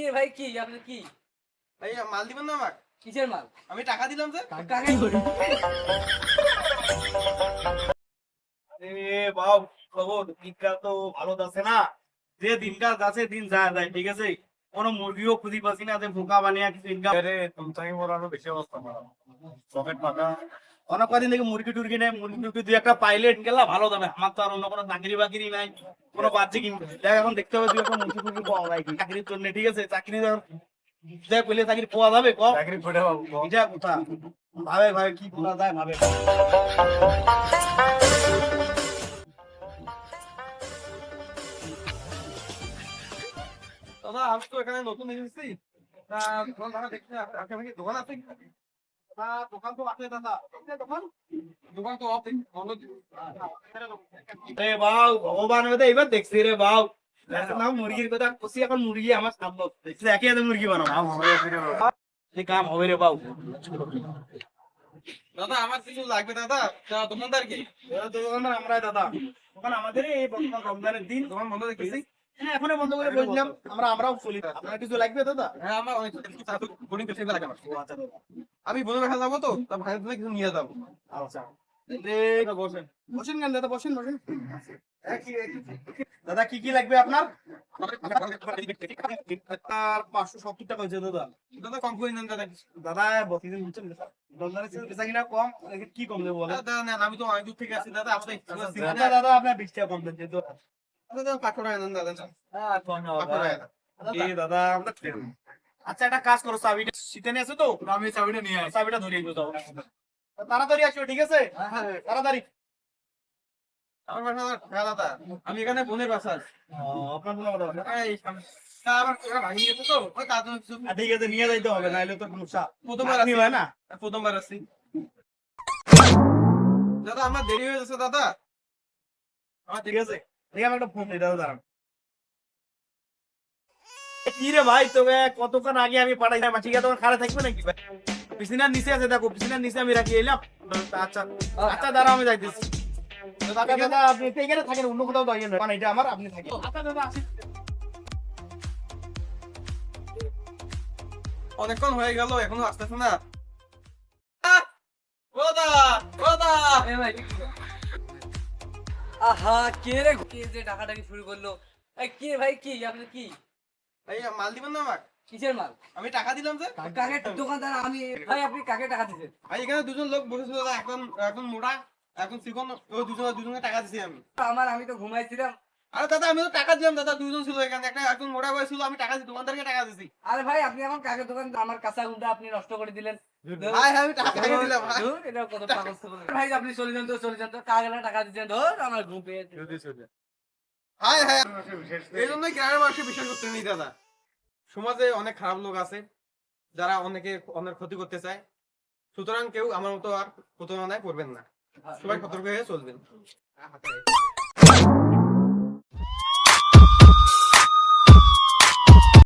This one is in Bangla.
কি ভাই কি আপনি কি ভাই মাল দিবেন না আমাকে? কিসের মাল? আমি টাকা দিলাম যে। কাকে করে? বাবু খবর দিনকাল তো ভালো যাচ্ছে না। যে দিনকাল যাচ্ছে দিন যায় ঠিক আছে। কোনো মুরগিও খুঁজি পাচ্ছি না যে বোকা বানিয়ে কিছু ইনকাম। আরে তুমি মোরানো বেশি অবস্থা খারাপ। পকেট ফাঁকা। অনেক কদিন থেকে মুরগি টুরগি নেই, মুরগি টুরগি দুই একটা পাইলেট গেলা ভালো যাবে। আমার তো আর অন্য কোনো চাকরি বাকরি নাই, কোনো বাচ্চা কিনবে দেখ। এখন দেখতে হবে দুই একটা মুরগি টুরগি পাওয়া যায় কি চাকরির জন্য, ঠিক আছে। চাকরি দেখ পেলে চাকরি পাওয়া যাবে কম চাকরি করে পাবো এটা কোথা ভাবে ভাবে কি করা যায় ভাবে। দাদা আমি তো এখানে নতুন এসেছি। তা দোকান ভাড়া দেখতে আপনার কি দোকান আছে? না দোকান তো আছে দাদা। দোকান দোকান তো অফ বন্ধ। রে বাউ ভগবান হতে এবার দেখছি রে বাউ। না মুরগির কথা খুশি, এখন মুরগি আমার সামনে দেখছি একই হাতে মুরগি বানাও কাম হবে রে, কাম হবে রে বাউ। দাদা আমার কিছু লাগবে দাদা। দোকানদার কি? দোকানদার আমরাই দাদা। দোকান আমাদের এই বর্তমান রমজানের দিন দোকান বন্ধ দেখতেছি। হ্যাঁ এখনই বন্ধ করে বসলাম, আমরাও চলি। আপনার কিছু লাগবে দাদা? হ্যাঁ আমার অনেক কিছু চাদর বোনিং কিছু লাগবে আমার। ও আচ্ছা দাদা আমি বোনের বাসা যাবো তো, তা ভাই থেকে কিছু নিয়ে যাবো। আচ্ছা বসেন বসেন কেন দাদা, বসেন বসেন। দাদা কি কি লাগবে আপনার? আর 570 টাকা হয়েছে দাদা। দাদা কম করে নেন দাদা। দাদা বসিদিন বুঝছেন দোকানদারের চেয়ে বেচা কিনা কম, কি কম দেবো বলেন? দাদা নেন, আমি তো অনেক দূর থেকে আসি দাদা। আপনার দাদা আপনার 20 টাকা কম দেন যেহেতু। দাদা 500 টাকা নেন দাদা। হ্যাঁ দাদা আমরা। আচ্ছা একটা কাজ করো, চাবিটা শীতে নিয়ে আসো তো, আমি চাবিটা নিয়ে আসি। চাবিটা ধরিয়ে দিও তাড়াতাড়ি আসো, ঠিক আছে? তাড়াতাড়ি। আমার বাসা হ্যাঁ দাদা, আমি এখানে বোনের বাসা আছি। আপনার বোনের বাসা এই আমার পুরো ভাঙিয়ে গেছে তো, ওই তার জন্য কিছু। ঠিক আছে নিয়ে যাইতে হবে, নাইলে তো সমস্যা। প্রথমবার আসি হয় না, প্রথমবার আসি। দাদা আমার দেরি হয়ে যাচ্ছে দাদা। আমার ঠিক আছে, ঠিক আছে একটা ফোন দিই দাদা দাঁড়ান। কি রে ভাই তোকে কতক্ষণ আগে আমি পাঠাই মাসিকা, তোমার খারাপ থাকবে নাকি ভাই? বিছানার নিচে আছে, দেখো বিছানার নিচে আমি রাখি এলাম। আচ্ছা আচ্ছা দাঁড়াও আমি যাইতেছি। দাদা দাদা আপনি এখানে থাকেন, অন্য কোথাও দাঁড়িয়ে না, এটা আমার, আপনি থাকেন। আচ্ছা দাদা আসি। অনেকক্ষণ হয়ে গেল এখনো আসতেছে না। ওদা ওদা এ ভাই আহা কে রে, কে যে টাকাটাকি শুরু করলো? এই কি ভাই কি আপনি কি ভাই মাল দিবেন না আমাকে? কিসের মাল? আমি টাকা দিলাম যে। কাকে দোকানদার আমি? ভাই আপনি কাকে টাকা দিচ্ছেন? ভাই এখানে দুজন লোক বসেছিল দাদা, এখন এখন মোটা এখন চিকন, ওই দুজনকে টাকা দিছি আমি। আমি তো ঘুমাইছিলাম। আরে দাদা আমি তো টাকা দিলাম দাদা, দুজন ছিল এখানে, একটা এখন মোটা বয়স ছিল, আমি টাকা দিই দোকানদারকে টাকা দিছি। আরে ভাই আপনি এখন কাকে দোকান, আমার কাঁচা গুন্ডা আপনি নষ্ট করে দিলেন। ভাই আমি টাকা দিলাম ভাই। ধুর, এটা কত পাগল ছাগল। ভাই আপনি চলে যান তো কাকে টাকা দিচ্ছেন? ধর আমার ঘুম পেয়েছে। হাই হাই, এই জন্যই গ্রামের মানুষকে বিশ্বাস করতে নেই দাদা। সমাজে অনেক খারাপ লোক আছে যারা অনেক ক্ষতি করতে চায়। সুতরাং কেউ আমার মতো আর প্রতারণায় পড়বেন না, সবাই সতর্ক হয়ে চলবেন।